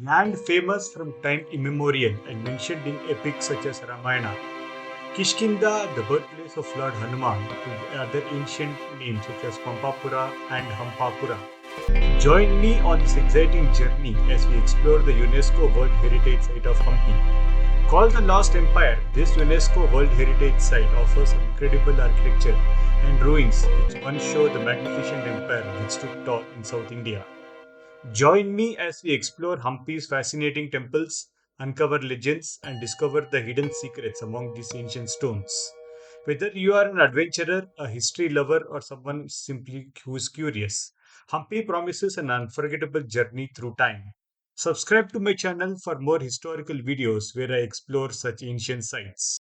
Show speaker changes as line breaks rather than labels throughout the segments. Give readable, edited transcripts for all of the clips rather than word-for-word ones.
land famous from time immemorial and mentioned in epics such as Ramayana. Kishkinda, the birthplace of Lord Hanuman, with other ancient names such as Pampapura and Hampapura. Join me on this exciting journey as we explore the UNESCO World Heritage Site of Hampi. Called the Lost Empire, this UNESCO World Heritage Site offers incredible architecture and ruins which once show the magnificent empire which stood tall in South India. Join me as we explore Hampi's fascinating temples, uncover legends, and discover the hidden secrets among these ancient stones. Whether you are an adventurer, a history lover, or someone simply who is curious, Hampi promises an unforgettable journey through time. Subscribe to my channel for more historical videos where I explore such ancient sites.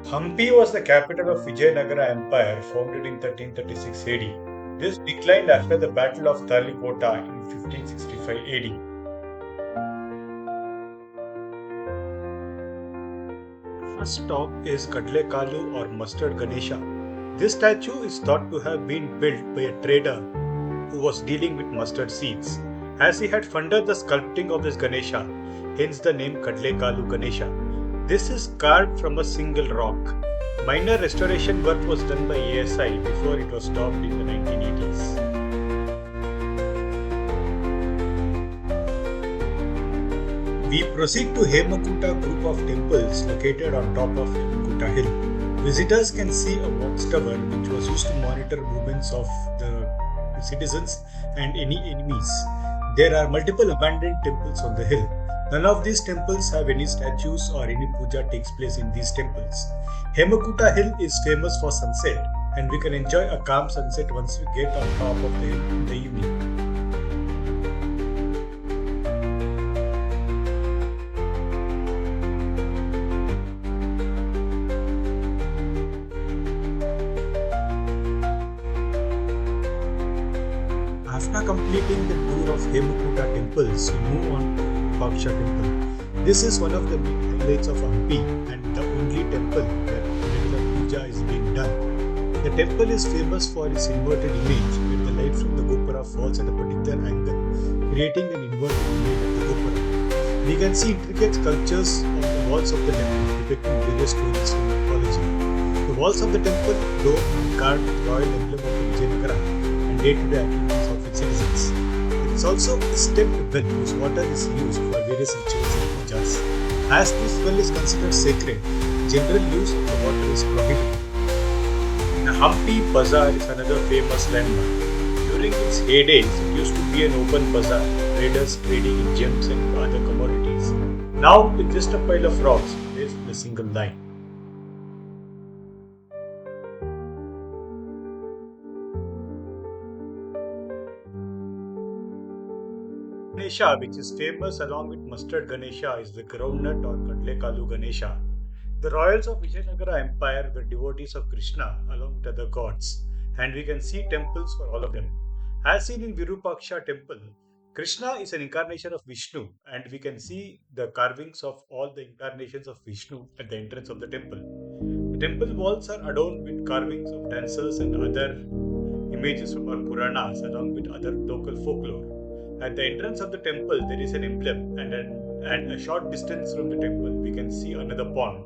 Hampi was the capital of Vijayanagara Empire founded in 1336 AD. This declined after the Battle of Talikota in 1565 AD. First stop is Kadlekalu or Mustard Ganesha. This statue is thought to have been built by a trader who was dealing with mustard seeds, as he had funded the sculpting of this Ganesha, hence the name Kadlekalu Ganesha. This is carved from a single rock. Minor restoration work was done by ASI before it was stopped in the 1980s. We proceed to Hemakuta group of temples located on top of Hemakuta hill. Visitors can see a watchtower which was used to monitor movements of the citizens and any enemies. There are multiple abandoned temples on the hill. None of these temples have any statues or any puja takes place in these temples. Hemakuta hill is famous for sunset, and we can enjoy a calm sunset once we get on top of the hill in the evening. After completing the tour of Hemakuta temples, we move on to Paksha temple. This is one of the main highlights of Hampi and the only temple where regular puja is being done. The temple is famous for its inverted image, where the light from the Gopura falls at a particular angle, creating an inverted image of the Gopura. We can see intricate sculptures on the walls of the temple depicting various stories from mythology. The walls of the temple glow and carved with royal emblem of the Vijayanagara and day-to-day activities of its citizens. There is also a stepped well whose water is used for various rituals and pujas. As this well is considered sacred, general use of the water is prohibited. The Hampi Bazaar is another famous landmark. During its heydays, it used to be an open bazaar, traders trading in gems and other commodities. Now, it's just a pile of rocks placed in a single line. Ganesha, which is famous along with Mustard Ganesha, is the groundnut or Kadlekalu Ganesha. The royals of Vijayanagara Empire were devotees of Krishna along with other gods, and we can see temples for all of them. As seen in Virupaksha temple, Krishna is an incarnation of Vishnu, and we can see the carvings of all the incarnations of Vishnu at the entrance of the temple. The temple walls are adorned with carvings of dancers and other images from our Puranas along with other local folklore. At the entrance of the temple, there is an emblem, and a short distance from the temple, we can see another pond.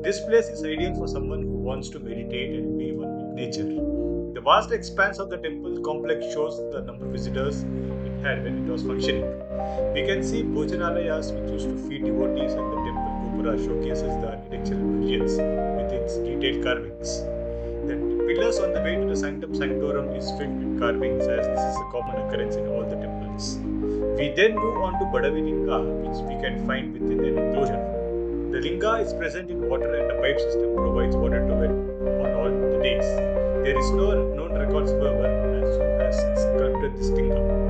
This place is ideal for someone who wants to meditate and be one with nature. The vast expanse of the temple complex shows the number of visitors it had when it was functioning. We can see Bhojanalayas which used to feed devotees, and the temple Gopura showcases the architectural brilliance with its detailed carvings. The pillars on the way to the Sanctum Sanctorum is filled with carvings, as this is a common occurrence in all the temples. We then move on to Badavi Linga, which we can find within an enclosure. The linga is present in water, and a pipe system provides water to it on all the days. There is no known records, however, as who has sculpted this linga.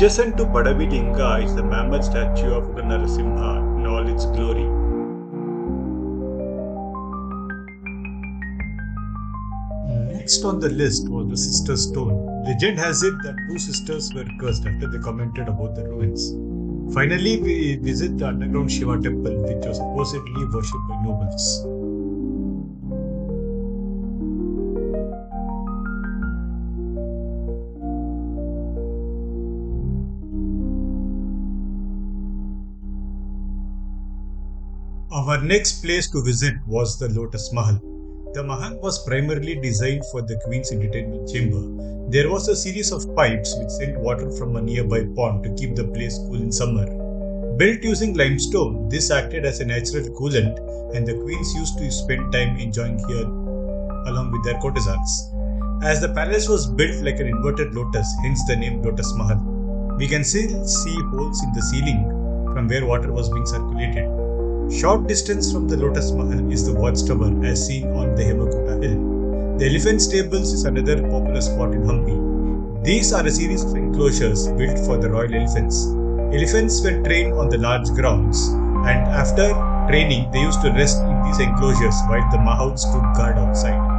Adjacent to Padavi Linga is the mammoth statue of Narasimha in all its glory. Next on the list was the Sister Stone. Legend has it that two sisters were cursed after they commented about the ruins. Finally, we visit the underground Shiva temple, which was supposedly worshipped by nobles. Our next place to visit was the Lotus Mahal. The Mahal was primarily designed for the queen's entertainment chamber. There was a series of pipes which sent water from a nearby pond to keep the place cool in summer. Built using limestone, this acted as a natural coolant, and the queens used to spend time enjoying here along with their courtesans. As the palace was built like an inverted lotus, hence the name Lotus Mahal, we can still see holes in the ceiling from where water was being circulated. Short distance from the Lotus Mahal is the watchtower as seen on the Hemakuta hill. The elephant stables is another popular spot in Hampi. These are a series of enclosures built for the royal elephants. Elephants were trained on the large grounds, and after training, they used to rest in these enclosures while the Mahout stood guard outside.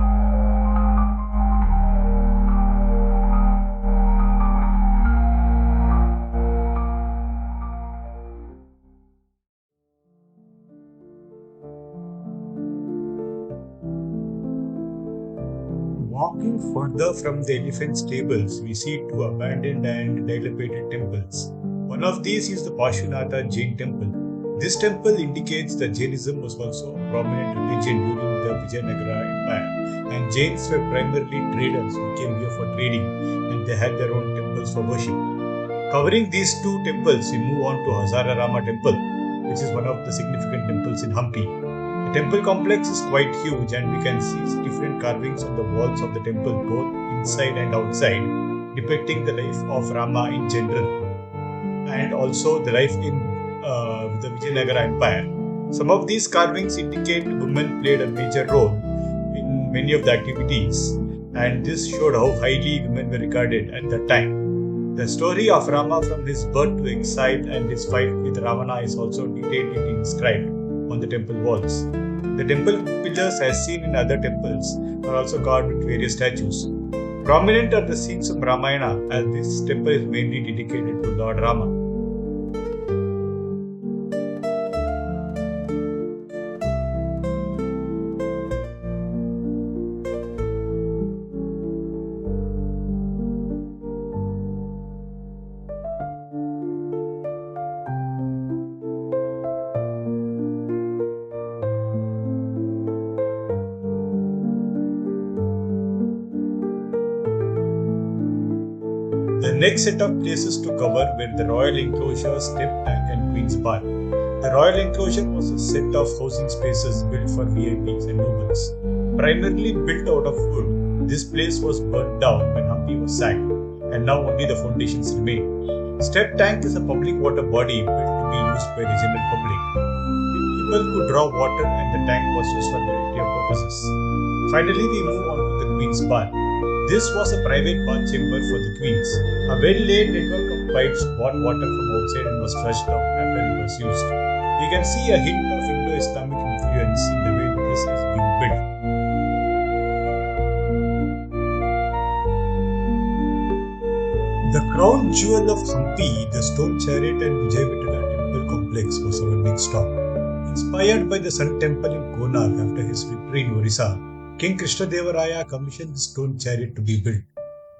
Walking further from the elephant stables, we see two abandoned and dilapidated temples. One of these is the Pashunatha Jain temple. This temple indicates that Jainism was also a prominent religion during the Vijayanagara Empire, and Jains were primarily traders who came here for trading, and they had their own temples for worship. Covering these two temples, we move on to Hazararama temple, which is one of the significant temples in Hampi. The temple complex is quite huge, and we can see different carvings on the walls of the temple, both inside and outside, depicting the life of Rama in general and also the life in the Vijayanagara Empire. Some of these carvings indicate women played a major role in many of the activities, and this showed how highly women were regarded at that time. The story of Rama from his birth to exile and his fight with Ravana is also detailedly inscribed on the temple walls. The temple pillars, as seen in other temples, are also carved with various statues. Prominent are the scenes from Ramayana, as this temple is mainly dedicated to Lord Rama. The next set of places to cover were the Royal Enclosure, Step Tank, and Queen's Bar. The Royal Enclosure was a set of housing spaces built for VIPs and nobles. Primarily built out of wood, this place was burnt down when Hampi was sacked, and now only the foundations remain. Step Tank is a public water body built to be used by the general public. People could draw water, and the tank was used for a variety of purposes. Finally, we move on to the Queen's Bar. This was a private bath chamber for the queens. A well-laid network of pipes brought water from outside and was flushed out after it was used. You can see a hint of Indo-Islamic influence in the way this is being built. The crown jewel of Hampi, the stone chariot and Vijayavitala temple complex was our next stop. Inspired by the Sun temple in Konark after his victory in Orissa, King Krishnadevaraya commissioned the stone chariot to be built.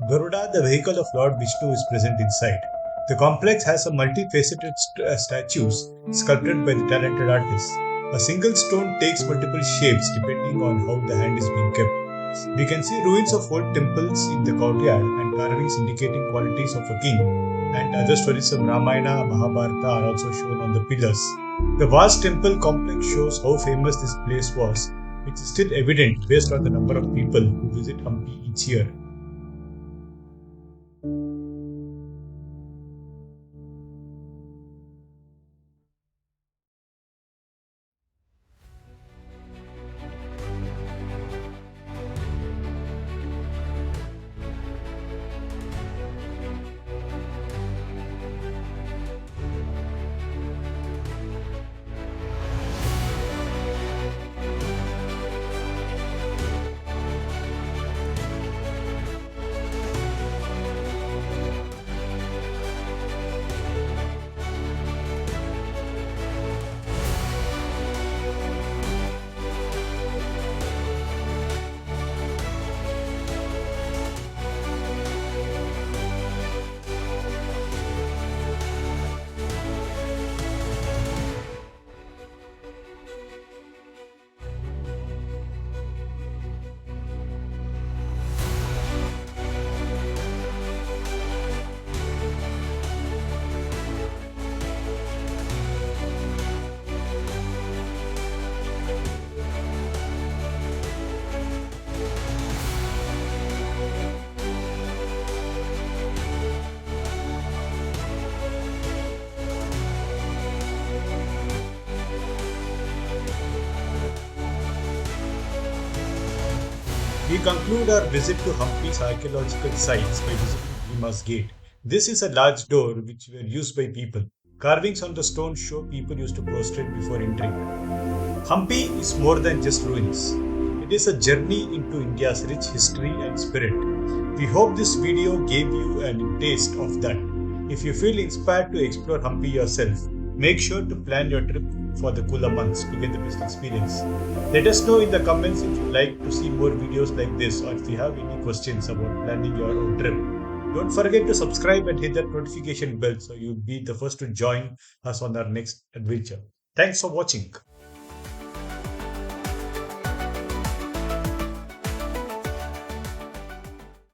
Garuda, the vehicle of Lord Vishnu, is present inside. The complex has a multifaceted statues sculpted by the talented artists. A single stone takes multiple shapes depending on how the hand is being kept. We can see ruins of old temples in the courtyard and carvings indicating qualities of a king, and other stories from Ramayana, Mahabharata are also shown on the pillars. The vast temple complex shows how famous this place was, which is still evident based on the number of people who visit Hampi each year. We conclude our visit to Hampi's archaeological sites by visiting Bhima's Gate. This is a large door which were used by people. Carvings on the stone show people used to prostrate before entering. Hampi is more than just ruins. It is a journey into India's rich history and spirit. We hope this video gave you a taste of that. If you feel inspired to explore Hampi yourself, make sure to plan your trip for the cooler months to get the best experience. Let us know in the comments if you like to see more videos like this or if you have any questions about planning your own trip. Don't forget to subscribe and hit that notification bell so you'll be the first to join us on our next adventure. Thanks for watching.